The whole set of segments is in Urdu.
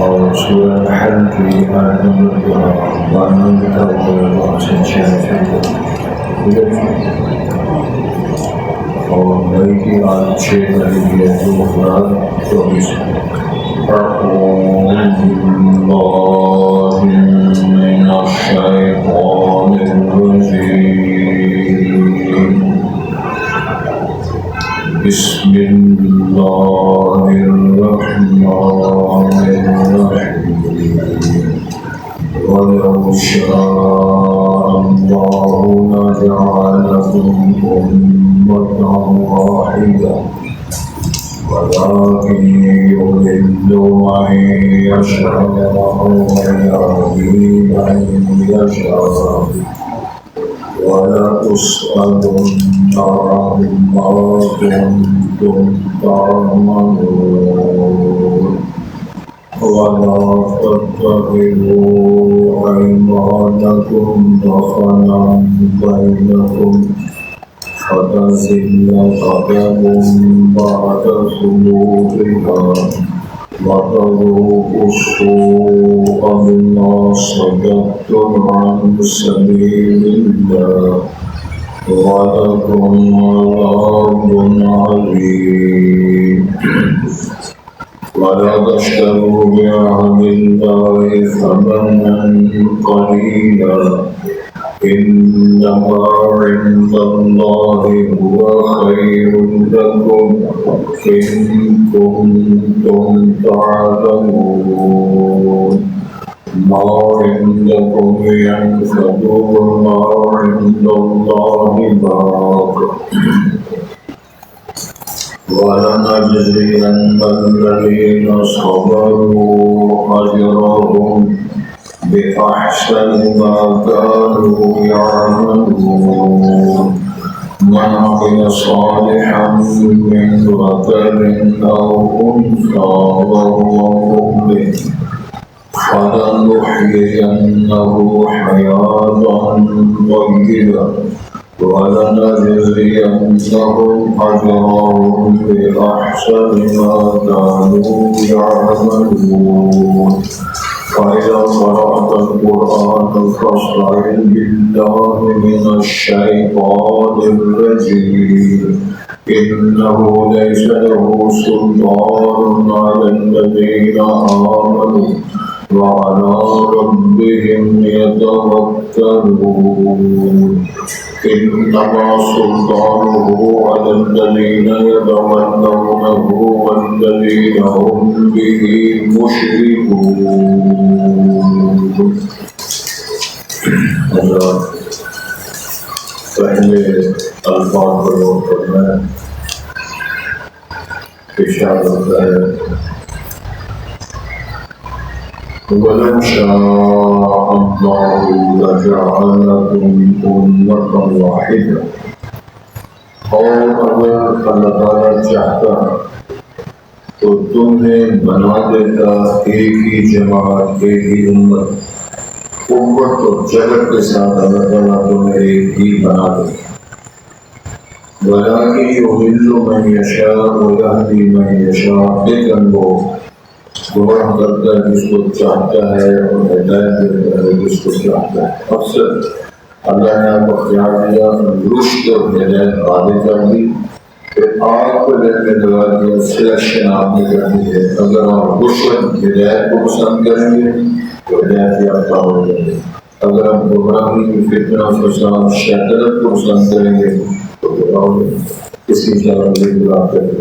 اور سورہ الحل کی آیت نمبر 92 تک سے 96 اور نئی کی آیت 6 میں 2024 أعوذ بالله من الشيطان الرجيم بسم الله الرحمن الرحيم ولو شاء الله لجعلكم أمة واحدة ولكن يضل من يشاء ويهدي من يشاء ولتسألن عما كنتم تعملون ولا تتخذوا أيمانكم دخلا بينكم فتزل قدم بعد ثبوتها وتذوقوا السوء بما صددتم عن سبيل الله ولكم عذاب عليم ولا تشتروا بعهد الله ثمنا قليلا إنما عند الله هو خير لكم إن كنتم تعلمون ما عندكم ينفد وما عند الله باق ولنجزين الذين صبروا أجرهم بأحسن ما كانوا يعملون من عمل صالحا من ذكر أو أنثى وهو مؤمن فلنحيينه حياة طيبة ولنجزينهم أجرهم بأحسن ما كانوا يعملون فإذا قرأت القرآن فاستعذ بالله من الشيطان الرجيم إنه ليس له سلطان على الذين آمنوا وعلى ربهم يتوكلون إنما سلطانه على الذين يتولونه والذين هم به مشركون. پہلے الفاظ پر غور کرنا ہے. ارشاد ہوتا ہے وَلَوْ شَاءَ اللَّهُ لَجَعَلَكُمْ أُمَّةً وَاحِدَةً. اور اگر اللہ تعالیٰ چاہتا تو تمہیں بنا دیتا ایک ہی جماعت، ایک ہی امت. امت اور جگت کے ساتھ اللہ تعالیٰ تمہیں ایک ہی بنا دیتا. وَلَٰكِنْ يُضِلُّ مَن يَشَاءُ وَيَهْدِي مَن يَشَاءُ. لیکن وہ گمراہ کرتا ہے جس کو چاہتا ہے اور ہدایت دیتا ہے جس کو چاہتا ہے. اکثر اللہ نے آپ کو اختیار دیا، رشد اور ہدایت وعدے کر دی، پھر آپ کو لینے لگا دیا، سلیکشن آپ نے کرنی ہے. اگر آپ رشد ہدایت کو پسند کریں گے تو ہدایت یافتہ ہو جائیں گے. اگر ہم گمراہی کی فتنہ فساد شیطنت کو پسند کریں گے تو گمراہ ہو جائیں گے. اس کی طرح بات کریں.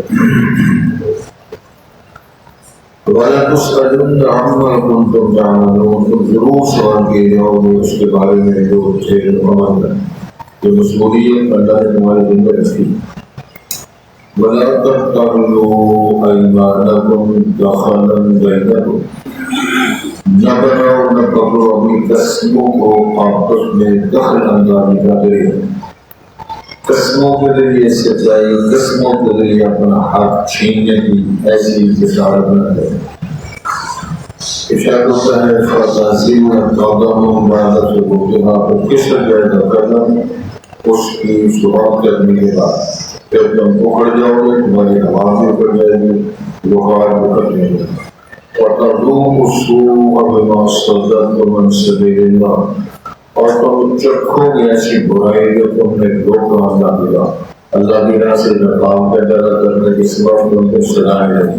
وَلَتُسْأَلُنَّ عَمَّا كُنتُمْ تَعْمَلُونَ. تم ضرور سوال کیے جاؤ گے اس کے بارے میں جو تھے عمل ہے، جو مسئولیت اللہ نے تمہارے دل میں رکھی. وَلَا تَتَّخِذُوا أَيْمَانَكُمْ دَخَلًا بَيْنَكُمْ. نہ بناؤ نہ پکڑو اپنی قسموں کو آپس میں دخل اندازی کا ذریعہ. قسموں کے ذریعے سچائی، قسموں کے ذریعے اپنا حق چھیننے کی ایسی جسارت نہ ہے. ارشاد ہوتا ہے فَتَحْسِبُ قَدَمُهُ بَعْدَ ثُبُوتِهَا. تو کس طرح کا قدم اس کی ثبات کرنے کے بعد پھر تم اکھڑ جاؤ گے، تمہاری آواز بھی اکھڑ جائے گی، بخار بھی ختم ہو جائے گا. وتذوقوا السوء بما صددتم عن سبيل الله، اور تم چکھو گے ایسی برائی جو تم نے روکا اللہ کی راہ سے مقام پیدا کرنے کے سبب تم کو سزائیں دیں،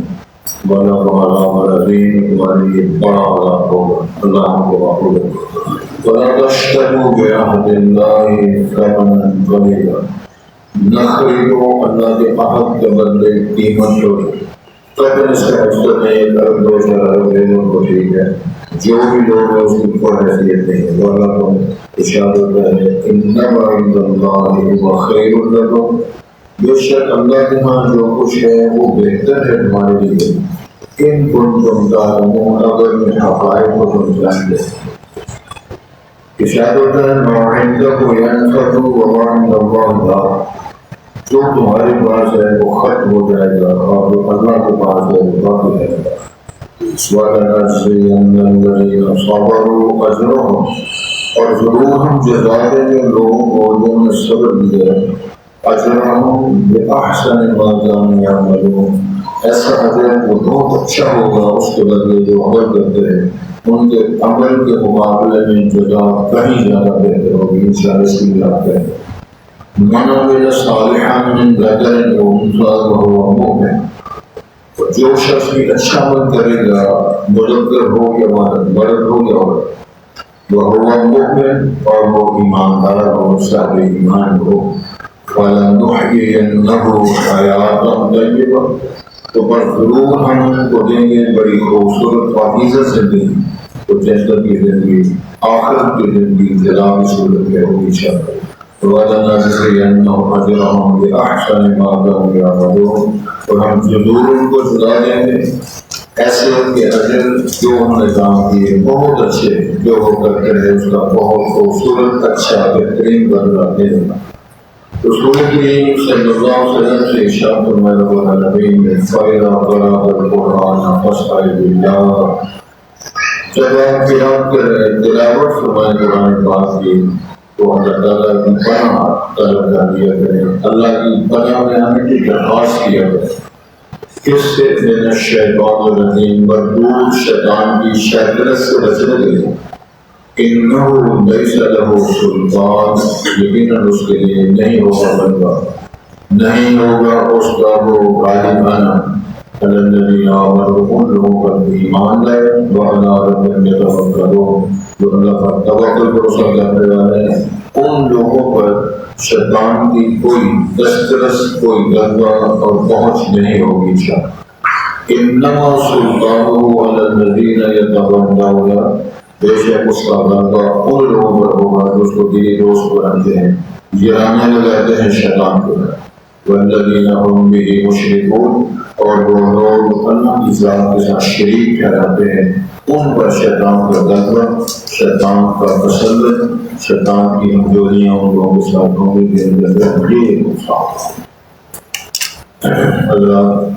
بڑا تمہارا دین تمہارے لیے بڑا عذاب ہوگا، اللہ ہم کو معقول ہے۔ وَلَا تَشْتَرُوا بِعَهْدِ اللَّهِ ثَمَنًا قَلِيلًا، نہ خریدو اللہ کے عہد کے بدلے قیمت چھوڑو۔ تب اس کا مقصد ہے ایک ارب دو چار ارب دینوں کو ٹھیک ہے، جو بھی لوگ ہیں اس کی کوئی حیثیت نہیں ہے، وہ اللہ کو اشارت ہے انما عند اللہ هو خیر لکم، بے شک اللہ کے ہاں جو کچھ ہے وہ بہتر ہے تمہارے لیے، ان کنتم تعلمون، اگر میں حقائق کو تم جانتے۔ اشارت ہے ما عندکم ينفد وما عند اللہ باق، جو تمہارے پاس ہے وہ ختم ہو جائے گا اور جو اللہ کے پاس ہے وہ باقی رہے گا۔ وَلَنَجْزِيَنَّ الَّذِينَ صَبَرُوا أَجْرَهُمْ، اور ضرور ہم جزا دیں گے لوگوں کو جنہوں نے صبر کیا، أَجْرَهُمْ بِأَحْسَنِ مَا كَانُوا يَعْمَلُونَ، ایسا اجر وہ بہت اچھا ہوگا اس کے بدلے جو عمل کرتے ہیں، ان کے عمل کے مقابلے میں جزا کہیں زیادہ بہتر ہوگی، انشاءاللہ اس کی یاد کریں۔ مَنْ عَمِلَ صَالِحًا مِنْ ذَكَرٍ أَوْ أُنثَىٰ وَهُوَ مُؤْمِنٌ، جو شخص بھی اچھا عمل کرے گا، مذکر ہو یا مرد ہو یا عورت، وَهُوَ مُؤْمِنٌ، اور وہ ایماندار ہو، صاحب ایمان ہو، وَلَنُحْيِيَنَّهُ حَيَاةً طَيِّبَةً، تو پر ضرور ہم ان کو دیں گے بڑی خوبصورت پاکیزہ زندگی، تو جنت کی زندگی، آخرت کی زندگی جزا کی صورت میں ہوگی انشاءاللہ۔ وَلَنَجْزِيَنَّهُمْ أَجْرَهُمْ بِأَحْسَنِ مَا كَانُوا يَعْمَلُونَ، اور ہم ضرور ان کو جزا دیں گے ایسے ان کے اجر جو انہوں نے کام کیے بہت اچھے، جو وہ کرتے ہیں اس کا بہت خوبصورت اچھا بہترین بدلہ دیں گا۔ رسول کریم صلی اللہ علیہ وسلم سے ارشاد فرمایا رب العالمین نے فَإِذَا قَرَأْتَ الْقُرْآنَ فَاسْتَعِذْ بِاللَّهِ، جب آپ قرأت کریں تلاوت فرمائیں قرآن پاک کی تو اللہ تعالیٰ کی پناہ طلب کر دیا کریں، اللہ کی پناہ میں آنے کی درخواست کیا کریں۔ کس سے؟ من الشیطان الرجیم، مردود شیطان کی شیطنت سے بچنے کے لیے۔ انہو لیس لہ سلطان، یقیناً اس کے لیے نہیں ہوگا بنگا، نہیں ہوگا اس کا وہ غالب آنا، علی الذین آمنوا، ان لوگوں پر ایمان لائے، وعلی ربہم یتوکلون، جو اللہ پر توکل بھروسہ کرنے والے ہیں، ان لوگوں پر شیطان کی کوئی دسترس، کوئی غلبہ اور پہنچ نہیں ہوگی انشاءاللہ۔ انما سلطانہ علی الذین یتولونہ، بے شک اس کا غلبہ ان لوگوں پر ہوگا جو اس کو دلی دوست بناتے ہیں، گرانے لگاتے ہیں شیطان کو، والذین هم به مشرکون، اور وہ لوگ اللہ کی ذات کے ساتھ شریک ٹھہراتے ہیں، ان پر شیطان کا غلبہ، شیطان کا تسلط، شیطان کی کمزوریاں ان لوگوں کے ساتھ ہوں گی جن کے اندر یہ نقصان۔ اللہ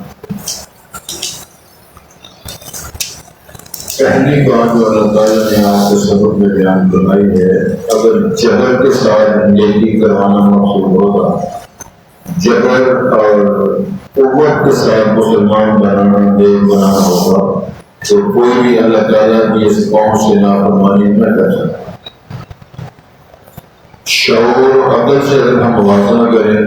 پہلی بات جو اللہ تعالیٰ نے آپ کے سبب میں بیان فرمائی ہے، اگر جبر کے ساتھ نیکی کروانا مقصود ہوگا، جبر اور قوت کے ساتھ مسلمان بنانا، نیک بنانا ہوگا، تو کوئی بھی اللہ تعالیٰ کی اس قوم سے نافرمانی نہ کر سکتا۔ شعور و عقل سے اگر ہم موازنہ کریں،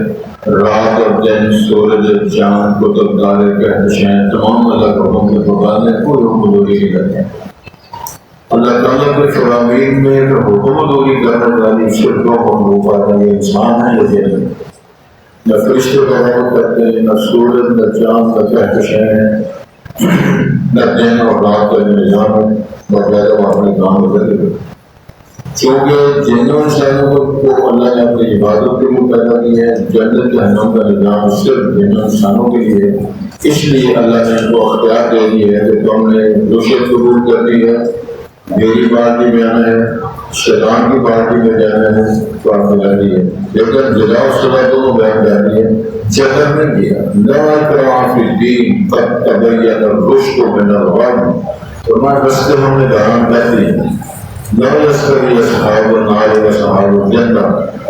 رات اور دن، سورج چاند، کتب تارے، کہکشائیں، تمام اللہ کے حکم کے مقابلے میں کوئی حکم دوری نہیں کرتے۔ اللہ تعالیٰ کے فرامین میں حکم دوری کرنے والی صرف دو مخلوق آتا ہے، انسان ہے یا جن، نہ فرشتے بغاوت کرتے ہیں، نہ سورج، نہ چاند، نہ کہکشائیں، نہ دن اور رات کا نظام ہے، باقاعدہ وہ اپنے کام کرتے۔ چونکہ جنوں انسانوں کو اللہ نے اپنی عبادت کے لیے پیدا کی ہے، جنت جہنم کا نظام صرف جنوں انسانوں کے لیے، اس لیے اللہ نے ان کو اختیار دے دی ہے کہ تم نے رشوت قبول کر دی ہے، میری پارٹی میں آنا ہے، شیطان کی پارٹی میں جانا ہے، تو آپ نے کر دی ہے، لیکن جزا و سزا دونوں بیان کر دی ہے، جبر نہیں کیا۔ لا اکراہ فی الدین قد تبین الرشد من الغی، فرمایا رستے ہم نے بیان کر دی ہے، لا يستوي أصحاب النار وأصحاب الجنة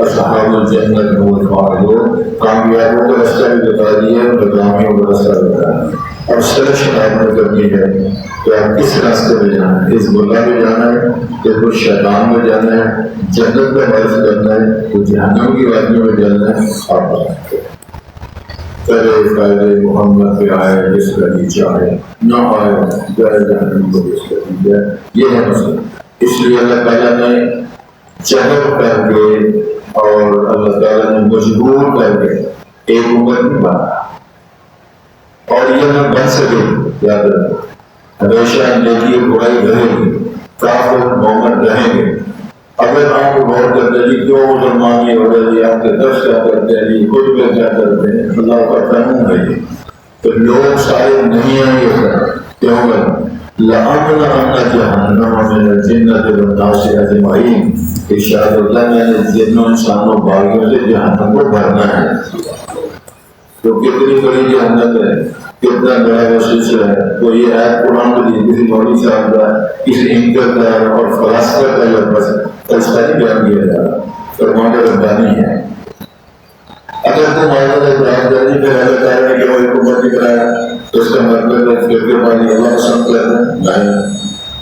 أصحاب الجنة هم الفائزون، کامیابوں کا راستہ بھی بتا دیا، بدنامیوں کا راستہ بھی بتا دیا۔ اور سرش آپ نے کرنی ہے کہ آپ کس راستے میں جانا ہے، حزب اللہ میں جانا ہے کہ کچھ شیطان میں جانا ہے، جنت میں مرض کرنا ہے تو جہنم کی وادیوں میں جانا ہے، آپ بتائیں کرے فائدے محمد پہ آئے جس کا بھی چاہے، نہ آئے جائے جہنم کو جس کا بھی جائے، یہ ہے مسئلہ۔ اس لیے اللہ تعالیٰ نے جبر کر کے اور اللہ تعالیٰ نے مجبور کر کے ایک امت نہیں بنا، اور یہ نہ بن سکے، یاد رکھو ہمیشہ نیکی برائی رہے گی، کافر مومن رہیں گے۔ اگر آپ کو غور کرتے ہیں کیوں مسلمانی ہو رہی ہے، آپ کے درس کیا کرتے ہیں جی، خود پہ کیا کرتے ہیں، اللہ کا قانون ہے یہ، تو لوگ سارے نہیں آئیں گے، کیوں کر لَأَمْلَأَنَّ جَهَنَّمَ مِنَ الْجِنَّةِ وَالنَّاسِ أَجْمَعِينَ، ارشاد اللہ میں نے جنوں انسانوں باغیوں سے جہنم کو بھرنا ہے۔ تو کتنی بڑی جہنت ہے، کتنا بڑا وہ سلسلہ ہے، تو یہ آیت قرآن کے لیے کسی مولوی صاحب کا، کسی انکر کا اور فلاسفہ کا لفظ فلسفہ نہیں بیان کیا جا رہا، فرمان ربانی ہے۔ اگر تم آیت اعتراض پہ اللہ تعالیٰ نے کہ وہ حکومت کرایا تو اس کا مطلب ہے فرقے والی اللہ پسند کرنا نہیں،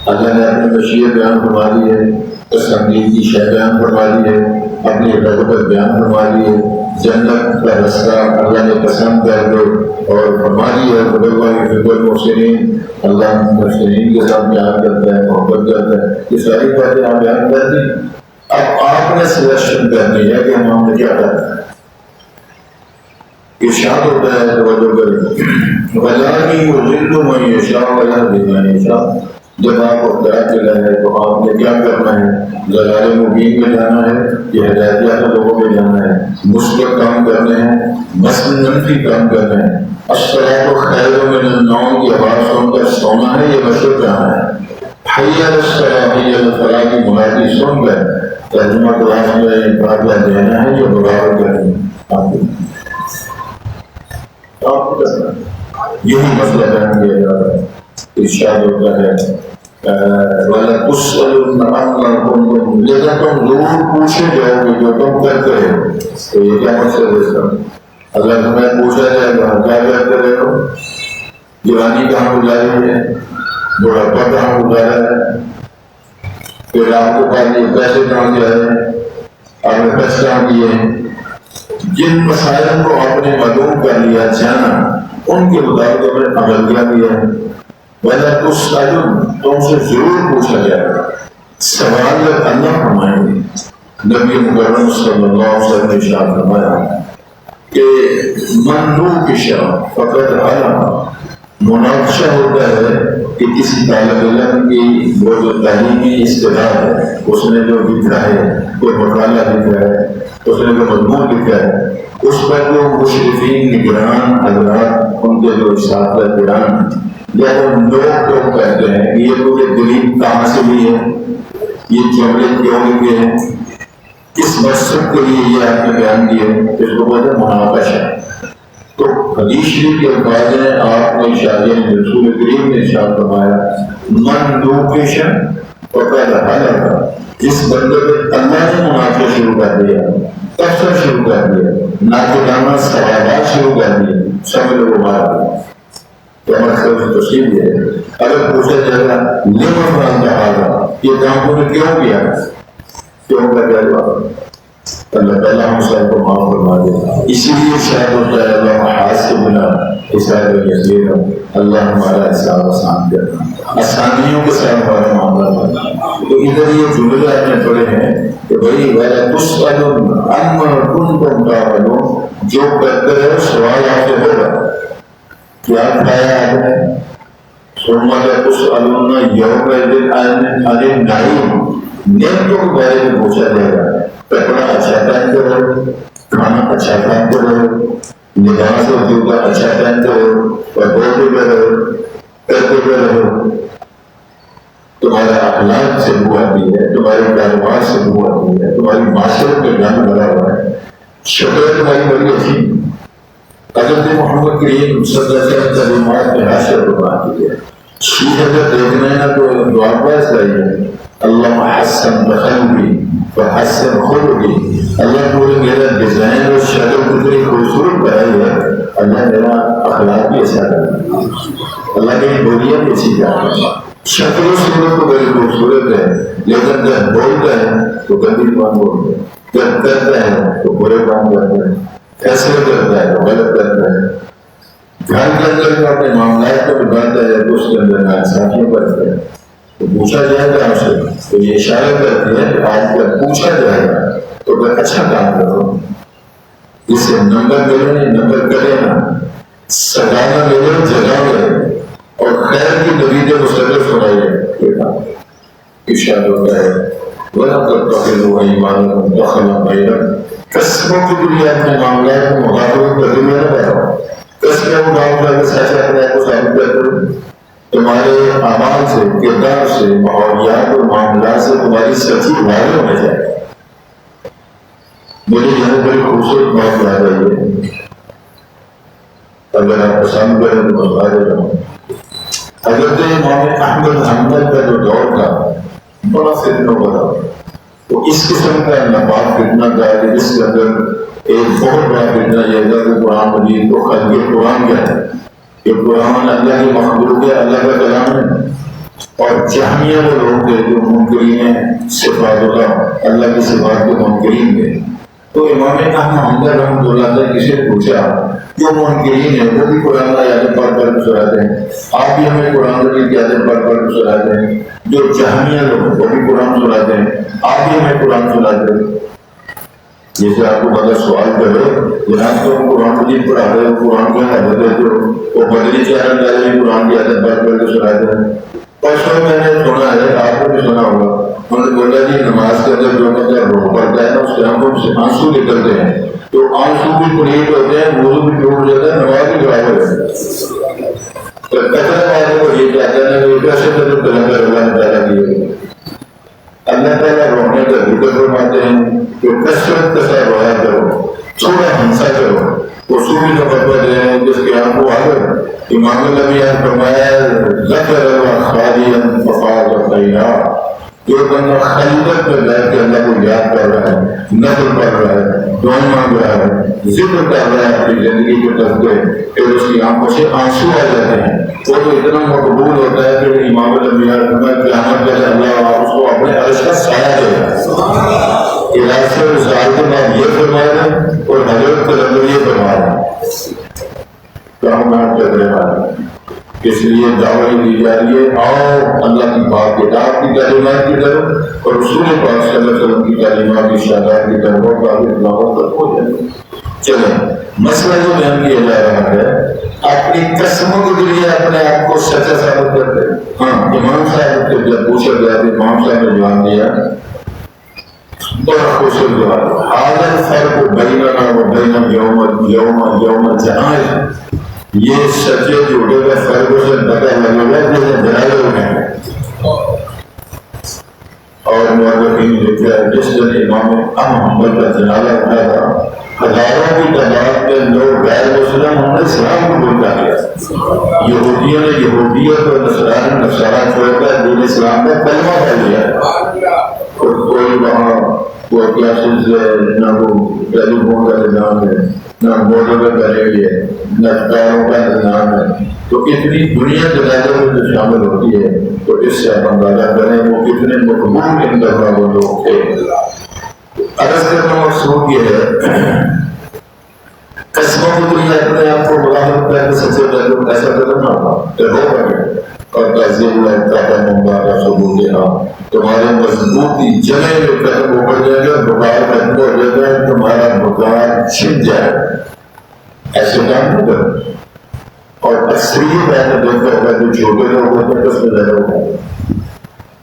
اللہ نے اپنی مشیت بیان فرما دی ہے، پسندید کی شے بیان فرما دی ہے، اپنی رغبت بیان فرما دی ہے، جنت کا رستہ اللہ نے پسند کر دے اور فرما دی ہے، محسنین اللہ محسنین کے ساتھ بیان کرتا ہے، محبت کرتا ہے، یہ ساری باتیں آپ بیان کر دی۔ اب آپ نے سلیکشن کرنی ہے کہ ہم نے کیا کرنا ہے۔ ارشاد ہوتا ہے توجہ کریں وَلَٰكِنْ يُضِلُّ مَن يَشَاءُ وَيَهْدِي مَن يَشَاءُ، جب آپ کو ہدایت ملا ہے تو آپ نے کیا کرنا ہے، ضلال مبین میں جانا ہے کہ ہدایت یافتہ لوگوں میں جانا ہے، مثبت کام کرنے ہیں، منفی کام کرنے ہیں۔ الصلاۃ خیر من النوم کی آواز سن کر سونا ہے، یہ مشرق جانا ہے۔ حی علی الصلاۃ حی علی الفلاح کی منادی سن کر ترجمہ کلاس میں داخلہ دینا ہے، یہ بغاوت کرنی ہے۔ یہی مسئلہ بیان کیا جا رہا ہے۔ ارشاد ہوتا ہے وَلَتُسْأَلُنَّ عَمَّا كُنتُمْ، لیکن تم ضرور پوچھے جاؤ گے جو تم کرتے ہو۔ تو یہ کیا مقصد ہے اس کا؟ اللہ تمہیں پوچھا جائے گا کیا کرتے رہے ہو، جوانی کہاں گزاری ہے، بڑھاپا کہاں گزارا ہے، پھر آپ کے پاس یہ پیسے کہاں گئے ہیں، آپ نے خرچ کہاں کیے ہیں۔ جن مسائل کو آپ نے معلوم کر لیا جانا، ان کے مطابق ہم نے عمل کیا ہے۔ وَلَتُسْأَلُنَّ، تم سے ضرور پوچھا جائے گا۔ سوال جب اللہ فرمائیں گے، نبی مکرم صلی اللہ علیہ وسلم نے ارشاد فرمایا کہ من نوقش فقد علم، مناقشہ ہوتا ہے کہ کسی طالب علم کی وہ جو تعلیمی استعداد ہے، اس نے جو لکھا ہے، کوئی مقالہ لکھا ہے، اس نے جو مضمون لکھا ہے، اس پر جو مشرفین نگران حضرات، ان کے جو اساتذہ گران یا وہ لوگ کہتے ہیں کہ یہ پورے دلیل کہاں سے بھی ہے، یہ جملے کیوں لکھے ہیں، کس مقصد کے لیے یہ آپ نے بیان کیے، اس کو بولتے ہیں مناقشہ۔ تو حدیث شریف کے الفاظ ہیں، آپ نے رسول کریم نے ارشاد فرمایا من نوقش فقد ہلک، جس بندے پہ اللہ نے مناقشہ شروع کر دیا، تفسیر شروع کر دیا، ناقدانہ سوالات شروع کر دیے، سمجھ لو مارا گیا۔ تو مقصد تفصیل یہ ہے، اگر پوچھا جائے گا لما فعلت ھذا، یہ کام تم نے کیوں کیا، کیوں کا جواب اللہ تعالیٰ ہم سب کو معاف فرما دے۔ اسی لیے شاید ہوتا ہے اللہ حاسبنا حساب یسیرا، اللہ ہمارا حساب آسان کرنا، آسانیوں کے ساتھ ہمارا معاملہ بنا۔ تو ادھر یہ جملے آپ نے پڑھے ہیں کہ بھائی وَلَتُسْأَلُنَّ عَمَّا كُنتُمْ تَعْمَلُونَ، جو کرتے رہے سوال آپ سے ہوگا، کیا کھایا آپ نے، ثُمَّ لَتُسْأَلُنَّ يَوْمَئِذٍ عَنِ النَّعِيمِ، نعمتوں کے بارے میں پوچھا جائے گا۔ کپڑا اچھا پہنتے رہو، کھانا اچھا پہنتے رہو، لباس و جوتا اچھا پہنتے رہو، اور بولتے رہو، کرتے رہو، تمہارا اخلاق سے بو آتی ہے، تمہارے کاروبار سے بو آتی ہے، تمہاری معاشرت میں گند بھرا ہوا ہے، شکل تمہاری بڑی اچھی۔ حضرت محمد کریم صلی اللہ علیہ وسلم تعلیمات میں حاصل فرما کی ہے، چیز اگر دیکھنا ہے نا تو دعا پاس کریے اللہ حسن بخلوی حسن خلقی، اللہ پورے میرا ڈیزائن اور شکل کتنی خوبصورت بنائی ہے، اللہ میرا اخلاق بھی اچھا کرنا، اللہ کی بولیاں بھی اچھی کرنا، شکل و صورت تو بڑی خوبصورت ہے، لیکن جب بولتا ہے تو گندی بات بولتا ہے، جب کرتا ہے تو برے کام کرتا ہے، فیصلے کرتا ہے تو غلط کرتا ہے، گھر کے اندر جو اپنے معاملات کو بناتا ہے تو اس کے اندر ناانصافیاں کرتا ہے، تو پوچھا جائے گا آپ سے تو یہ اشارہ کرتے ہیں کہ آج کل پوچھا جائے گا تو اگر اچھا کام کرو، جس سے نمبر ملے نمبر کرے نا، سجانا ملے جگہ ملے اور خیر کی نوید مستقل سنائیے، یہ کام اشارہ ہوتا ہے وَلَقَدْ تَخِلُوا أَيْمَانَكُمْ دَخَلًا بَيْنَكُمْ، قسموں کی دنیا اپنے معاملات کو مخاطبت کرتے ہوئے نہ کرو، قسمیں اٹھاؤ کر کے سچ اپنے آپ کو ثابت کرتے، تمہارے اعمال سے، کردار سے، ماحولیات اور معاملات سے تمہاری سچی واضح ہونا چاہیے۔ میرے یہاں بڑی خوبصورت بات یاد آئی ہے، اگر آپ پسند کریں تو بتا دے رہا ہوں۔ حضرت امام احمد حنبل کا جو دور تھا بڑا فتنہ ہوا تھا، تو اس قسم کا ناپاک فتنہ تھا کہ جس کے اندر ایک بہت بڑا فتنہ یہ تھا کہ قرآن مجید کو خلق قرآن کیا ہے، کہ قرآن اللہ کی مخلوق ہے، اللہ کا کلام ہے، اور جہمیہ وہ لوگ تھے جو منکرین صفات اللہ کی صفات کے منکرین تھے۔ تو امام احمد حنبل رحمۃ اللہ علیہ کسی نے پوچھا جو منکرین ہیں وہ بھی قرآن آیاتیں پڑھ کر سناتے ہیں، آپ بھی ہمیں قرآن کی آیاتیں پڑھ کر سناتے ہیں، جو جہمیہ لوگ وہ بھی قرآن سناتے ہیں، آپ بھی ہمیں قرآن سناتے ہیں۔ جیسے آپ کو مطلب سوال کرے جناب تو قرآن مجید پڑھا رہے ہو، قرآن کو حضرت دیتے ہو، وہ بدری چینل والے بھی قرآن کی آیتیں پڑھ کر کے سناتے ہیں۔ پرسوں میں نے سنا ہے، آپ کو بھی سنا ہوگا، انہوں نے بولا جی نماز کے اندر جو مطلب روح پڑتا ہے نا اس ٹائم کو آنسو نکلتے ہیں، تو آنسو بھی پلیٹ ہوتے ہیں، وضو بھی ٹوٹ جاتا ہے، نماز بھی خراب ہو جاتی ہے۔ تو کثرت والے کو یہ کہتے ہیں کہ کیسے تو کلندر اللہ نے پیدا کیے، اللہ تعالیٰ رونے کا ذکر فرماتے ہیں کہ کثرت کے ساتھ رویا کرو، تھوڑا ہنسا کرو، اصولی کا فتویٰ دے رہے ہیں جس کے آپ کو آگر امام النبی نے فرمایا ذکر اللہ خالیا ففاض خیرا، جو بندہ خلوت میں بیٹھ کے اللہ کو یاد کر رہا ہے، نفل پڑھ رہا ہے، دعائیں مانگ رہا ہے، ذکر کر رہا ہے اپنی زندگی کے طرف پھر اس کی آنکھوں سے آنسو آ جاتے ہیں، وہ تو اتنا مقبول ہوتا ہے کہ امام النبی نے فرمایا قیامت کا اللہ اس کو اپنے عرش کا سایہ دے گا۔ علاج سال کے بعد یہ فرمایا اور حضرت کے اندر یہ فرمایا کام نام کر رہے ہیں، اس لیے دعوت دی جا رہی ہے آؤ اللہ کی بات کتاب کی تعلیمات کی طرف اور رسول پاک صلی اللہ علیہ وسلم کی تعلیمات کی شادات کی طرف اور تعلیم تک ہو جائے۔ چلیں مسئلہ جو بیان کیا جا رہا ہے اپنی قسموں کے ذریعے اپنے آپ کو سچا ثابت کرتے ہیں۔ ہاں امام صاحب سے جب پوچھا گیا کہ امام صاحب نے جواب دیا بڑا خوشی جواب، حالت فرق بیننا و بین یوم الجنائز، یہ سچے جھوٹے کا فرق سے پتہ لگے گا جیسے جنازے اٹھیں اور مورخین لکھا ہے جس دن امام احمد کا جنازہ اٹھا تھا ہزاروں کی تعداد میں لوگ غیر مسلم انہوں نے اسلام کو بولتا کیا، یہودیوں نے یہودیت اور نصارہ چھوڑ کر دین اسلام کا کلمہ پڑھ لیا، اور کوئی وہاں وہ کلاسز ہے نہ وہ ٹیلی فون کا نظام ہے نہ بورڈوں کا کریڈ ہے نہ کاروں کا نظام ہے، تو اتنی دنیا جنازوں میں جو شامل ہوتی ہے تو اس سے آپ اندازہ کریں وہ کتنے مقبول انتخاب وہ لوگ تھے۔ عرض کرنا مقصود یہ ہے قسموں کو دنیا اپنے آپ کو ملاحظ کر کے سچے تعلق ایسا کرنا ہوگا کہ ہو پڑے اور تہذیب کا ثبوت دینا تمہارے مضبوطی جمع میں قدم اوپر جائے گا، بخار ختم ہو جائے گا، تمہارا بخار چھن جائے گا، ایسے کام نہیں کرو۔ اور اکثریت میں نے دیکھا ہوگا جو چھوٹے لوگ ہوتے ہیں اس میں زیادہ ہوتا ہے،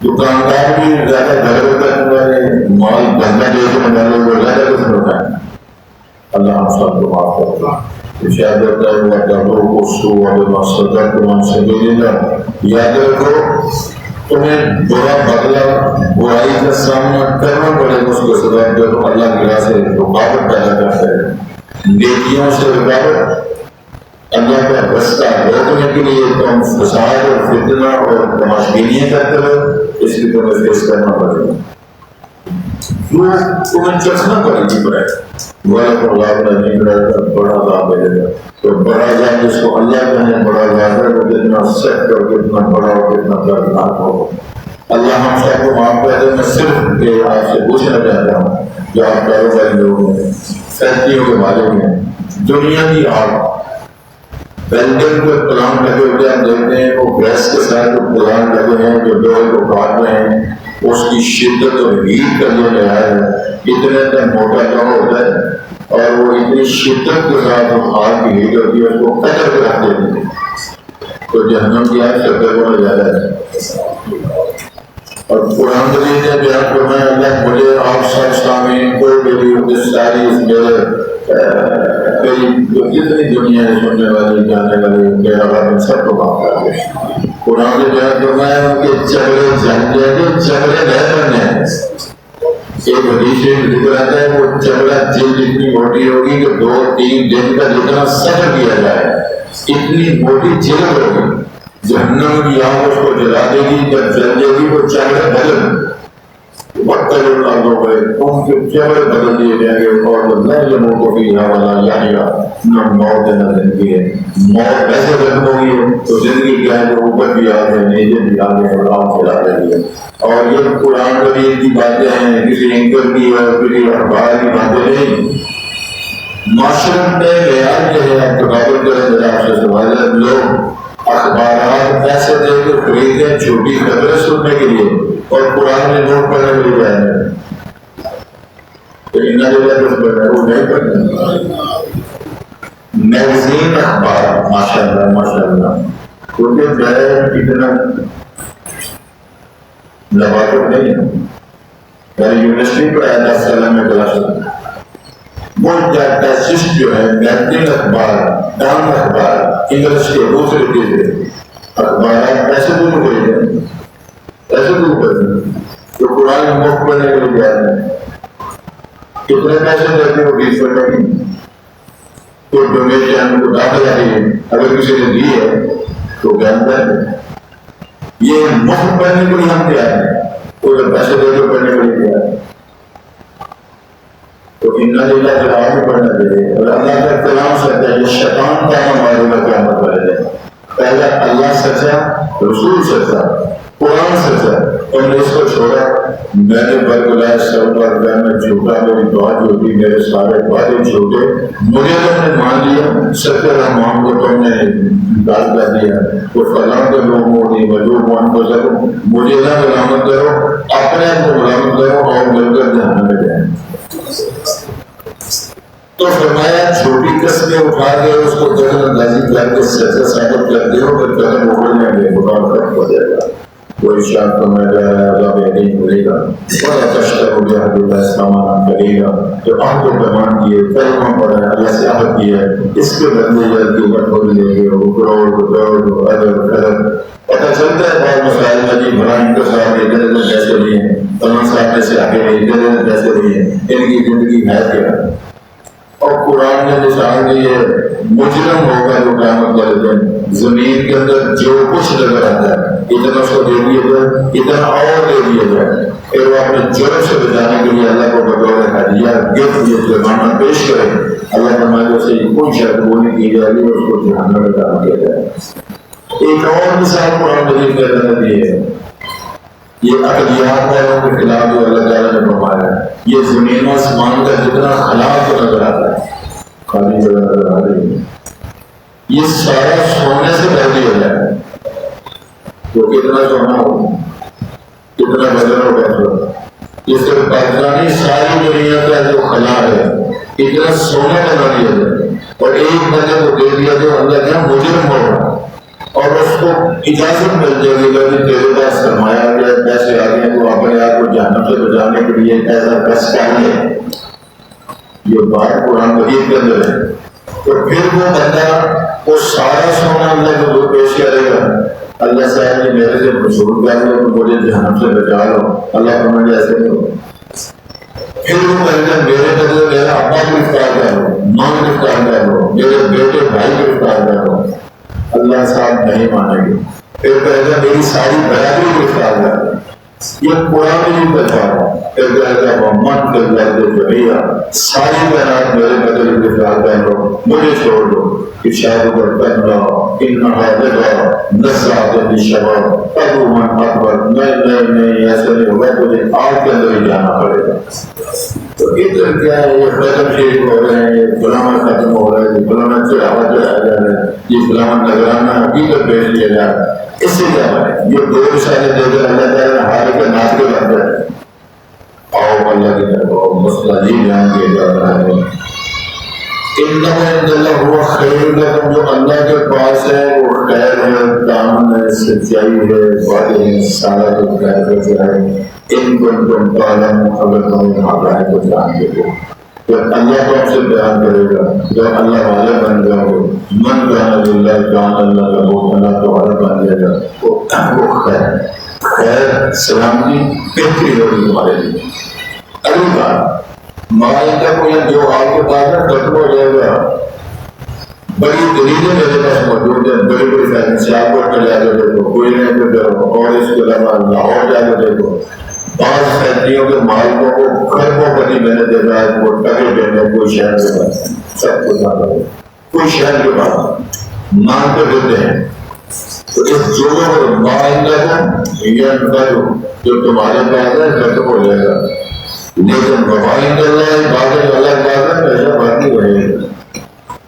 دکاندار بھی زیادہ گھر ہوتا ہے، تمہارے مال گندہ دیکھنے والے وہ زیادہ کچھ ہوتا ہے۔ اللہ ہم سب کو معاف کرتا ہے۔ ارشاد ہوتا ہے وَتَبُوءُ السُّوءَ بِمَا صَدَّقْتُمْ عَنْ سَبِيلِ اللَّهِ، یاد رکھو تمہیں برا بدلہ برائی کا سامنا کرنا پڑے گا، اس کو سبب جب اللہ کی راہ سے رکاوٹ پیدا کرتا ہے، نیکیوں سے رکاوٹ، اللہ کا رستہ روکنے کے لیے تم فساد اور فتنہ اور تماشبینیاں کرتے ہو، اس کی تمہیں فیس کرنا پڑے گا۔ جو تمہیں چکھنا پڑے گی برائے والا کو عذاب نہیں کرے گا، بڑا عذاب ملے گا. تو بڑا عذاب جس کو اللہ کہے بڑا عذاب ہے، وہ کتنا سخت اور کتنا بڑا اور کتنا دردناک ہوگا. اللہ ہم سب کو معاف کر دے. میں صرف کہ آپ سے پوچھنا چاہتا ہوں، جو آپ کاروباری لوگ ہیں، فیکٹریوں کے مالک ہیں، دنیا کی آگ بینڈل کو پلان لگے ہوئے آپ دیکھتے ہیں، وہ گیس کے ساتھ جو پلان لگے ہیں جو لوہے کو کاٹ رہے ہیں، اس کی شدت اور ہیٹ کا جو معیار ہے، اتنے اتنا موٹا لوہا ہوتا ہے اور وہ اتنی شدت کے ساتھ آگ کی ہیٹ ہوتی ہے، اس کو قطر کے رکھ دیتے ہیں. تو جہنم کی آگ 70 گنا زیادہ ہے. اور قرآن مجید نے بیان فرمایا، اللہ مجھے آپ سب سامعین کو میری ساری جتنی دنیا ہے سننے والی جانے والی میرا رب سب کو معاف کر دے. قرآن نے بیان فرمایا ان کے چہرے جھنڈے کے چہرے نہیں بننے. ایک حدیث میں ذکر آتا ہے وہ چمڑا جلد اتنی موٹی ہوگی کہ 2-3 دن کا جتنا سفر کیا جائے اتنی موٹی جلد ہوگی. جہنم کی آگ اس کو جلا دے گی. جب جل جائے گی وہ چمڑے بدل بدل لوگوں پہ ان کے چمڑے بدل دیے جائیں گے. اور نہ لوگوں کو بھی والا یا نہ موت نہ زندگی ہے. موت ایسے ختم ہوگی تو زندگی کیا ہے، جو اوپر بھی آ گئے نیچے بھی آ گئے اور آگ جلا رہی ہے. اور یہ قرآن مجید کی باتیں ہیں، کسی اینکر کی اور کسی اخبار کی باتیں نہیں. معاشرت میں معیار یہ ہے، آپ تقابل کریں ذرا آپ سے سوال ہے. لوگ اخبارات پیسے دے کے خریدیں چھوٹی خبریں سننے کے لیے اور قرآن میں نوٹ پڑھنے کے لیے جائیں گے. تو اتنا جو ہے وہ نہیں پڑھنا. میگزین اخبار ماشاء اللہ کیونکہ میں اتنا لباقت نہیں ہے. میں یونیورسٹی پڑھایا 10 سال میں کلاس وہ ٹیسٹ جو ہے میگزین اخبار دان اخبار انگلش کے دوسرے چیزیں اخبارات پیسے دور خریدیں پیسے دور کریں. تو قرآن مفت پڑھنے کے لیے جاتے ہیں کتنے پیسے دیتے ہو 20 پڑھنے کی. تو ڈونیشن کو داخلہ ہے اگر کسی نے دی ہے تو جانتا ہے یہ مفت پڑھنے کے لیے ہم تیار ہیں. تو اگر پیسے دے کے پڑھنے کے لیے تیار ہے تو اننا للہ کلام بھی پڑھنا چاہیے. اور اللہ کا کلام سچا ہے. یہ شیطان کا ہمارے کا کیا مطلب ہے؟ پہلے اللہ سچا، رسول سچا، قرآن سچا. اور نے اس کو چھوڑا. میں نے برگلائے سر پر میں جھوٹا، میری دعا جو ہوتی میرے سارے وعدے جھوٹے. مجھے تم نے مان لیا سکر رحمان کو تم نے گال کر دیا. وہ فلاں کے لوگ ہوتی وجود مان کو سکو مجھے نہ ملامت کرو، اپنے آپ کو ملامت کرو اور مل کر جہنم میں جائیں. تو فرمایا چھوٹی قسمیں اٹھا کے اس کو دخل اندازی کر کے سچا ثابت کر دے ہو پھر قدم اٹھنے میں مقام ختم ہو جائے گا. کوئی شاید تو میں عذاب نہیں ملے گا. بڑا تشکر ہو گیا اللہ سامان کرے گا. جو آپ کو پیمان کیے کلمہ پڑھا ہے اللہ سے عہد کیا ہے اس کے بدلے جلدی بڑھ لے گے. وہ کروڑ ادر پتہ چلتا ہے بعض مسائل میں جی بڑا انتصاب ادھر ادھر پیسے نہیں ہیں، فلاں صاحب میں سے آگے ادھر ادھر پیسے نہیں ہیں، ان کی زندگی ہے کیا. اور قرآن نے مثال دی ہے مجرم ہوگا جو قیامت والے دن زمین کے اندر جو کچھ نظر آتا ہے اتنا اس کو دے دیا جائے، اتنا اور دے دیا جائے. پھر وہ اپنے جرم سے بچانے کے لیے اللہ کو بطور ہدیہ گفٹ یہ جرمانہ پیش کرے. اللہ فرمائے سے کوئی شرط وہ نہیں کی جائے گی، اس کو جہنم میں ڈال دیا جائے. ایک اور مثال قرآن مجید کے اندر دی ہے. یہ عقلیات والوں کے خلاف جو اللہ تعالیٰ نے فرمایا ہے یہ زمین و آسمان کا جتنا خلاف نظر آتا ہے خالی جگہ نظر آ رہی ہے یہ سارا سونے سے بھر دیا جائے. تو کتنا سونا ہو کتنا وزن ہوگا. یہ صرف پاکستانی ساری دنیا کا جو خلا ہے اتنا سونا بنا دیا جائے اور ایک بندے کو دے دیا جو اللہ کیا مجرم ہوگا اور اس کو اجازت مل جائے گی کہ تیرے پاس سرمایہ آ گیا پیسے آ گئے تو اپنے آپ کو جہنم سے بچانے کے لیے ایسا کس کر لے. یہ بات قرآن مجید کے اندر ہے. تو پھر وہ بندہ وہ سارا سونا اللہ کو پیش کرے گا. اللہ صاحب نے میرے سے مشہور کر لو تو مجھے جہنم سے بچا لو. اللہ کو مجھے ایسے نہیں ہو. پھر وہ بندہ میرے بدلے میرا ابا گرفتار کر لو، ماں گرفتار کر لو، میرے بیٹے بھائی گرفتار کر لو. اللہ صاحب نہیں مانیں گے. پھر کہے گا میری ساری برادری گرفتار کر لو. یہ قرآن دفاع ہے محمد کے درد جمعیہ ساری کائنات میرے بدل دفاع کر لو مجھے چھوڑ دو اشارہ کرتا انہا لگا نزعت بالشباب ابو من اکبر نہیں ایسا نہیں ہوگا تجھے آگ کے اندر ہی جانا پڑے گا. تو ادھر کیا ہے یہ قدم شریف ہو رہے ہیں یہ فلانا ختم ہو رہا ہے یہ فلانا چڑھاوا چڑھایا جا رہا ہے یہ فلانا نگرانہ حقیقت پیش کیا جا رہا ہے. اس سے کیا ہے یہ دو رسالے دے کر اللہ تعالیٰ نے ہارے کا ناچ کے بنتا ہے. آؤ اللہ کی طرف مسئلہ یہ بیان کیا جا رہا ہے انما عند اللہ ہوا خیر لکم جو اللہ کے پاس ہے وہ خیر ہے دامن ہے سچائی ہے وعدے ہیں سارا تو خیر کا ہے ان کنتم تعلمون اگر تمہیں حق ہے تو جان دے دو. جب اللہ کو آپ سے بیان کرے گا جب اللہ والے بن جاؤ گے من کان للہ کان اللہ کا بہت اللہ تو والا بن جائے گا وہ خیر سلامتی بہتری ہوگی تمہارے لیے. اگلی بات معاہدہ کو جو آپ کے پاس ہے ختم ہو جائے گا. بڑی دلیلیں میرے پاس موجود ہیں بڑی بڑی فائنینشیال کو جا کے دیکھو کوئی نہیں تو دیکھو اور اس کے علاوہ لاہور جا کے دیکھو بعض فیکٹریوں کے مالکوں کو خربوں پتی میں نے دیکھا ہے وہ ٹکے دینے کوئی شہر کے پاس سب کچھ آتا ہے کوئی شہر کے پاس مان کر دیتے ہیں. تو اس جو معاہدہ کو جو تمہارے پاس ہے ختم ہو جائے گا لیکن وفائند اللہ بادل الگ بات ہے ایسا باقی رہے گا.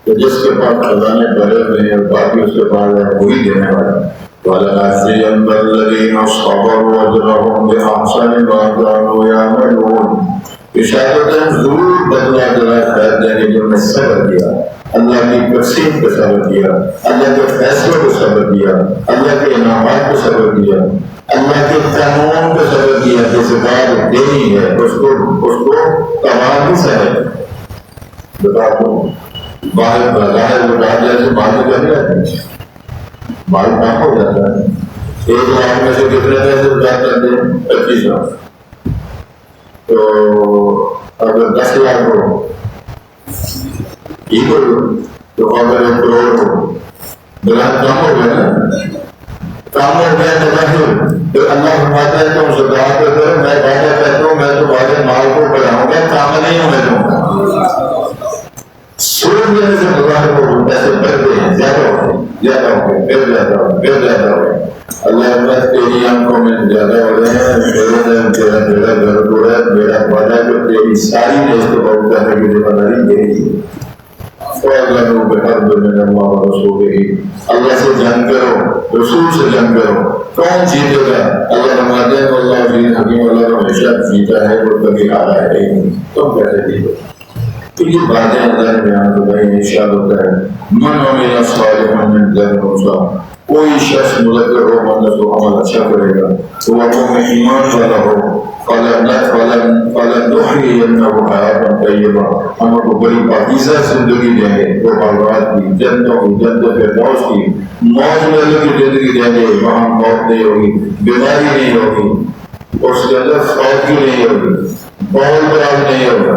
تو جس کے پاس خزانے بھرے ہوئے ہیں باقی اس کے پاس ہے وہی دینے والا. وَلَنَجْزِيَنَّ الَّذِينَ صَبَرُوا أَجْرَهُمْ بِأَحْسَنِ مَا كَانُوا يَعْمَلُونَ. ارشاد ہے ضرور بدلہ دلا خیر دیں گے جو نے صبر کیا اللہ کی تقسیم کو صبر کیا اللہ کے فیصلوں کو صبر کیا اللہ کے انعامات کو صبر کیا اللہ کے قانون کو صبر کیا جس بات دینی ہے اس کو تمام ہی سہے. بتا دو باہر بظاہر بتا جیسے بات کر رہے ہیں مال کام ہو جاتا ہے. 1 لاکھ میں سے کتنے پیسے بتا کرتے ہیں 25 لاکھ. تو اگر 10 لاکھ ہو ٹھیک ہو تو اگر 1 کروڑ ہو بلان کام ہو گیا نا کام ہو گیا تو اللہ فرماتا ہے تم صدقات کرو میں وعدہ کرتا ہوں میں تمہارے مال کو بڑھاؤں گا کام نہیں ہوں میں دوں گا. سوچ لینے سے بظاہر ہو ایسے کرتے ہیں زیادہ ہو گئے پھر زیادہ ہو گئے. اللہ تعالیٰ تیری آنکھوں میں زیادہ ہو رہے ہیں میرا گھر کو ہے میرا وعدہ جو تیری ساری نیز کو بہت کرنے کی ذمہ داری میری ہے. اللہ سے جنگ کرو رسول سے جنگ کرو. کون جیتے گا؟ اللہ فرماتے ہیں اللہ عزیز حکیم اللہ ہمیشہ جیتا ہے وہ کبھی ہارا ہے نہیں. تم کیسے جیتو؟ تو یہ باتیں اللہ نے بیان کروائی ارشاد ہوتا ہے من عمل صالحا من ذکر و انثی کوئی شخص مذکر ہو مؤنث ہو عمل اچھا کرے گا تو وہ میں ایمان والا ہو فلنحیینہ حیاتا طیبہ ہم ان کو بڑی پاکیزہ زندگی دیں گے وہ باغات کی جنتوں کی جنت فردوس کی موج محلوں کی زندگی دیں گے وہاں موت نہیں ہوگی بیماری نہیں ہوگی اس کے اندر فوت نہیں ہوگی بول براز نہیں ہوگا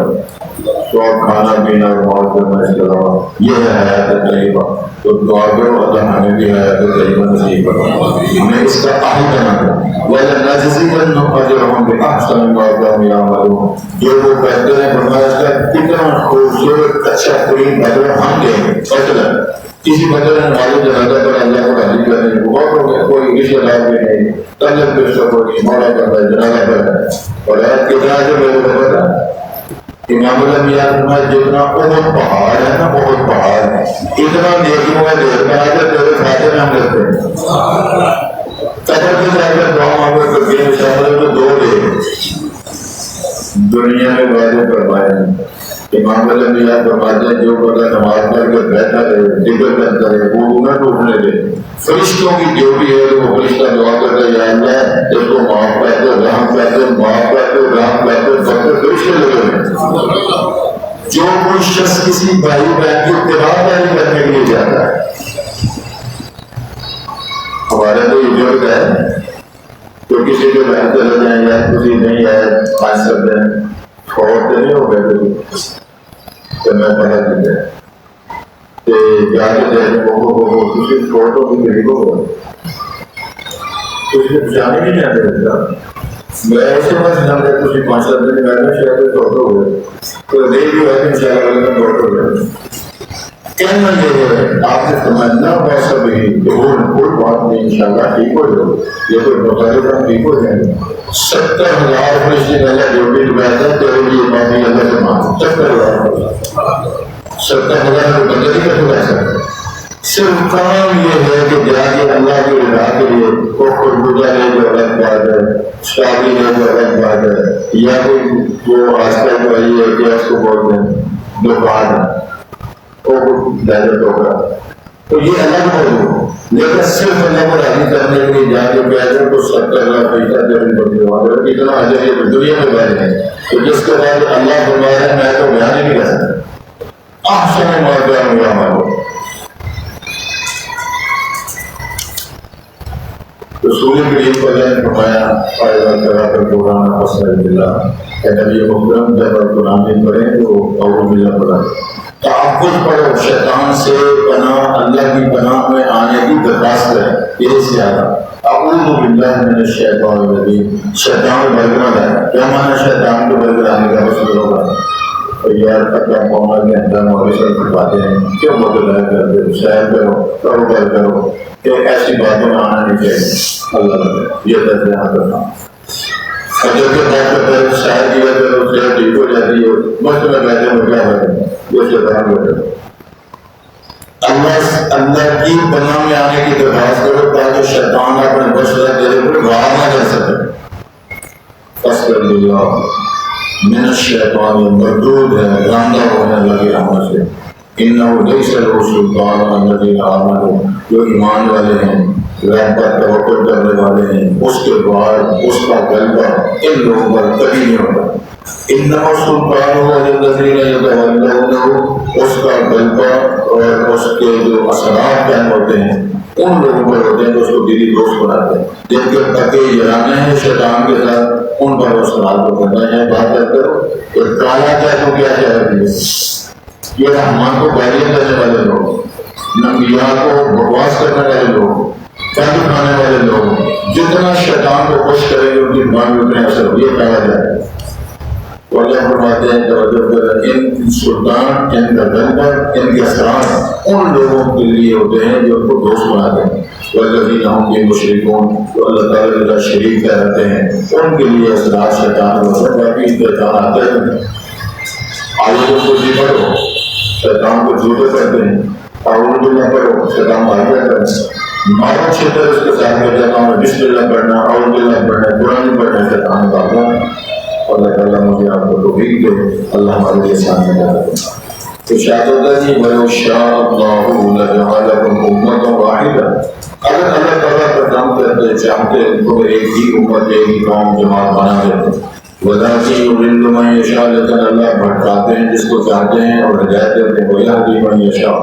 تو کھانا پینا اور موت کرنا اس کے علاوہ یہ ہے حیات طیبہ. تو دعا کرو اللہ ہمیں بھی حیات طیبہ نصیب فرمائے ہمیں اس کا اہل بنا دے. وَلَنَجْزِيَنَّهُمْ أَجْرَهُمْ بِأَحْسَنِ مَا كَانُوا يَعْمَلُونَ جو وہ بہتر ہیں فرمایا اس کا کتنا خوبصورت اچھا ترین بدلہ ہم دیں گے. بدلہ کسی بدلہ والے جنازہ پر اللہ کو راضی کرنے کو بہت ہو گیا کوئی رشتہ دار بھی نہیں طلب پہ سب کوئی مولا کرتا ہے جنازہ پر ہے اور آج کتنا جو میرے کو پتا امام الانبیاء فرمایا جتنا بہت پہاڑ ہے نا بہت پہاڑ ہے اتنا نیکیوں میں دیکھنا ہے کہ تیرے فائدے میں ہم کرتے ہیں. قبر کے جا کر دعا مانگو کرتے ہیں شامل میں 2 دے دنیا میں وعدے فرمائے ہیں. امام الانبیاء فرماتے ہیں جو بندہ نماز پڑھ کے بیٹھا رہے ذکر کرتا رہے وہ نہ ٹوٹنے دے. فرشتوں کی ڈیوٹی ہے وہ فرشتہ دعا کرتا ہے یا اللہ اس کو معاف کر دو رحم کر دو معاف کر دو رحم کر دو سب کو فرشتے لگے ہوئے. جو کوئی شخص کسی بھائی بہن کی اتباع کرنے کے لیے جاتا ہے ہمارا تو یہ جو ہے تو کسی کے بہن چلے جائیں یا کسی نہیں ہے 5 دن فوت نہیں ہو گئے تو میں پڑھا دیتے جا کے کسی فوٹو کی غریب ہو کسی کو جانے نہیں جاتے میں ایسے بس جان رہے کچھ 5 دن میں شاید ڈاکٹر ہوئے تو دیکھ بھی ہے کہ انشاءاللہ ڈاکٹر ہوئے کہنا یہ ہے آپ نے سمجھنا پیسہ بھی کہ وہ کوئی بات نہیں انشاءاللہ ٹھیک ہو جاؤ یہ کوئی مطالبہ ٹھیک ہو جائیں گے 70,000 فرشتے اللہ ڈیوٹی لگایا تھا تیرے لیے بات نہیں اللہ سے مان 70,000 بندہ نہیں کر سکتا صرف کام یہ ہے کہ جا کے اللہ کی رضا کے لیے وہ خودبجا ہے جو الگ بات ہے شادی ہے جو الگ بات ہے یا کوئی جو آج کل والی ہے کہ اس کو بولتے ہیں جو بات ہے وہ ڈائریکٹ ہوگا تو یہ الگ موضوع لیکن صرف اللہ کو راضی کرنے کے لیے جا کے پیسے کو 70,000 پیسہ دینے بندے اتنا اجر یہ دنیا میں بھر ہے تو جس کے بعد اللہ فرمایا میں تو بیان ہی نہیں کر سکتا احسن ما كانوا يعملون رسول کریم صلی اللہ علیہ وسلم نے فرمایا فائدہ کرا کر قرآن فصل اللہ کہ نبی مکرم جب قرآن میں پڑھیں تو اعوذ باللہ پڑھا تحفظ پڑھو شیطان سے پناہ اللہ کی پناہ میں آنے کی درخواست ہے یہ زیادہ اعوذ باللہ من الشیطان الرجیم شیطان برگنا ہے کیا معنی شیطان کو برگرانے کا مطلب ہوگا یار فتح محمد نے اندر موریشن کی باتیں ہیں کیوں مدد کرتے ہو شاید کرو کہ ایسی باتوں میں آنا نہیں چاہیے اللہ یہ درجہ یہاں کرنا فجر کے بعد پھر شاید کیا کرو شاید ٹھیک ہو جاتی ہے مجھ میں بیٹھے ہو کیا ہے یہ شیطان بیٹھے اللہ کی پناہ میں آنے کی درخواست کرو تاکہ شیطان اپنے بشرہ تیرے پر وار نہ کر سکے فاستغفر اللہ من الشیطان المردود ہے راندہ ہونے اللہ کی رحمت سے انہو لیس له سلطان الذین آمنوا جو ایمان والے ہیں رب پر توکل کرنے والے ہیں اس کے بعد اس کا غلبہ ان لوگوں پر کبھی نہیں ہوتا انہو سلطان الذین یتولونہ اس کا غلبہ اور اس کے جو اثرات قائم ہوتے ہیں ان لوگوں پر ہوتے ہیں جو اس کو دلی دوست بناتے ہیں جن کے پتے جلانے ہیں شیطان کے ساتھ ان پر اس رات کو کرنا ہے بات کرتے ہو کہ کالا کیا تو کیا چاہتی ہے یہ رحمان کو گالیاں کرنے والے لوگ نبیاء کو بکواس کرنے والے لوگ چند کھانے والے لوگ جتنا شیطان کو خوش کریں گے ان کی دماغ میں اتنے اثر یہ کہا جائے تو اللہ فرماتے ہیں توجہ ان سلطان ان کا غلبہ ان کے اثرات ان لوگوں کے لیے ہوتے ہیں جو ان کو دوست بناتے ہیں والذین هم به مشرکون جو اللہ تعالیٰ کا شریک ٹھہراتے ہیں ان کے لیے اثرات شیطان ہوتے ہیں باقی شیطان آتے ہیں آیتوں کو جی پڑھو شیطان کو جھوٹے کرتے ہیں اعوذ باللہ پڑھو شیطان بھاگ جاتا ہے مارو چھیتر اس کے ساتھ میں جاتا ہوں بسم اللہ پڑھنا اعوذ باللہ پڑھنا قرآن پڑھنا شیطان بھاگا اللہ تعالیٰ مجھے آپ کو توفیق دے اللہ ہمارے لیے سامنے لگا تو شاید ہوتا ہے کہ وَلَوْ شَاءَ اللَّهُ لَجَعَلَكُمْ أُمَّةً وَاحِدَةً اگر اللہ تعالیٰ کا کام کرتے چاہتے تو ایک ہی امت ایک ہی قوم جماعت بنا دیتے وَلَٰكِنْ يُضِلُّ مَن يَشَاءُ لیکن اللہ بھٹکاتے ہیں جس کو چاہتے ہیں اور ہدایت دیتے ہیں وَيَهْدِي مَن يَشَاءُ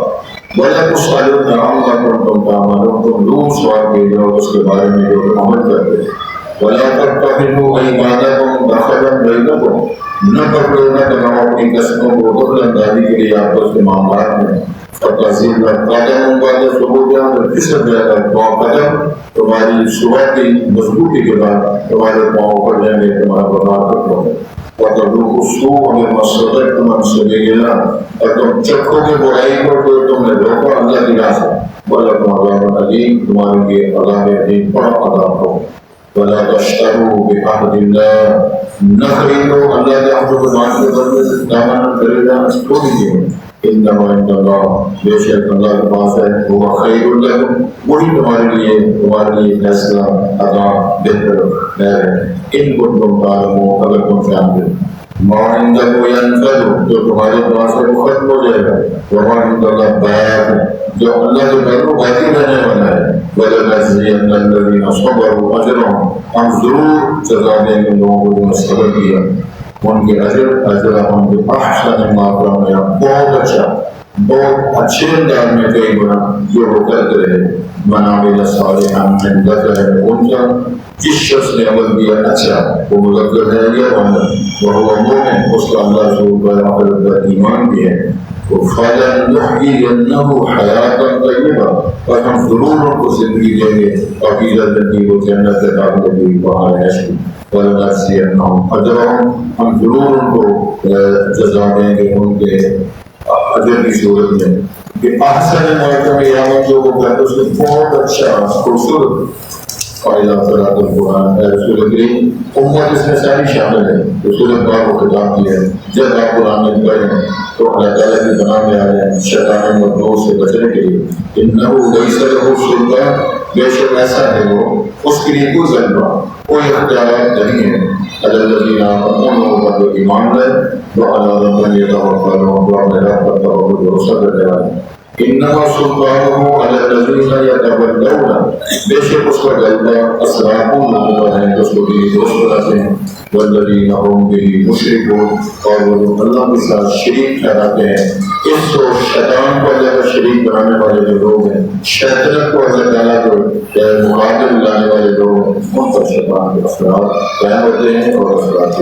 وَلَا تُسْأَلُونَ عَمَّا كُنتُمْ تَعْمَلُونَ تم لوگ سوال کیجیے اور اس کے بارے میں جو تم عمل کرتے ہیں وَلَا تَتَّخِذُوا أَيْمَانَكُمْ دَخَلًا بَيْنَكُمْ نہ پکڑو نہ بناؤ اپنی قسموں کو دخل اندازی کے لیے آپس کے معاملات میں فتحصیل قدم بعد ثبوتیاں اور کسر جاتا پاؤں قدم تمہاری شروعاتی مضبوطی کے بعد تمہارے پاؤں پر جائیں گے تمہارا برباد کرو وَتَذُوقُوا السُّوءَ بِمَا صَدَقْتُمْ عَنْ سَبِيلِ اللَّهِ اور تم چکھو گے برائی کو تو تم نے روکا اللہ کی راہ سے وَلَكُمْ عَذَابٌ عَلِيمٌ تمہارے لیے عذاب عظیم بڑا عذاب ہو وَلَا تَشْتَرُوا بِعَهْدِ اللَّهِ نہ خریدو اللہ کے عہد کو مان کے بدلے سے دامن خریدنا چھوڑ دیجیے انما عند اللہ بے شک اللہ کے پاس ہے وہ خیر لکم وہی تمہارے لیے فیصلہ ادا بہتر ہے ان کو تم تعلمون اگر تم جانتے ما عندکم ينفد جو تمہارے پاس ہے وہ ختم ہو جائے گا وما عند اللہ باق جو اللہ کے گھر کو باقی رہنے والا ہے وَلَنَجْزِيَنَّ الَّذِينَ صَبَرُوا أَجْرَهُمْ ہم ضرور سزا دیں گے لوگوں کو جو صبر کیا ان کے اجر ہم کے احسن ما كانوا بہت اچھا بہت اچھے انداز میں کئی گنا جو وہ کرتے رہے منعمل صالحا من ذکر انثى جس شخص نے عمل کیا اچھا وہ مذکر ہے یا مؤنث وہ مومن اس کا اللہ رسول پر آخرت پر ایمان بھی ہے فَلَنُحْيِيَنَّهُ حَيَاةً طَيِّبَةً اور ہم ضرور ان کو زندگی دیں گے اور جنتی وہ جنت داخل ہوگی وہاں رہائش کی وَلَنَجْزِيَنَّهُمْ أَجْرَهُمْ، ہم ضرور ان کو جزا دیں گے ان کے اجر کی صورت میں کہ احسن محکم یامت جو وہ کہتے اس نے بہت اچھا خوبصورت فائدہ صلاۃ القرآن ہے رسول کریم امت اس میں ساری شامل ہے رسول پاک کو خطاب کیا ہے جب آپ قرآن میں پڑھیں تو اللہ تعالیٰ کی بنا میں آ جائیں شیطان مردوں سے بچنے کے لیے انہو لیس لہ سلطان، بے شک ایسا ہے وہ اس کے لیے کوئی غلبہ کوئی اختیارات نہیں ہے اگر الذین آمنوا ان لوگوں پر جو ایمان لائے وہ علی ربہم یتوکلون وہ اپنے رب پر توکل بھروسہ کرنے والے انما سلطانہ علی الذین یتولون، بے شک اس کا غلبہ اسرار ان لوگوں پر ہے جو اس کو دینی دوست بناتے ہیں والذین هم به مشرکون، اور وہ جو اللہ کے ساتھ شریک ٹھہراتے ہیں اس کو شیطان کو اللہ کا شریک بنانے والے جو لوگ ہیں شیطنت کو اللہ تعالیٰ کو مقابل لانے والے لوگ ہیں ان پر شیطان کے اثرات قائم ہوتے ہیں اور اثرات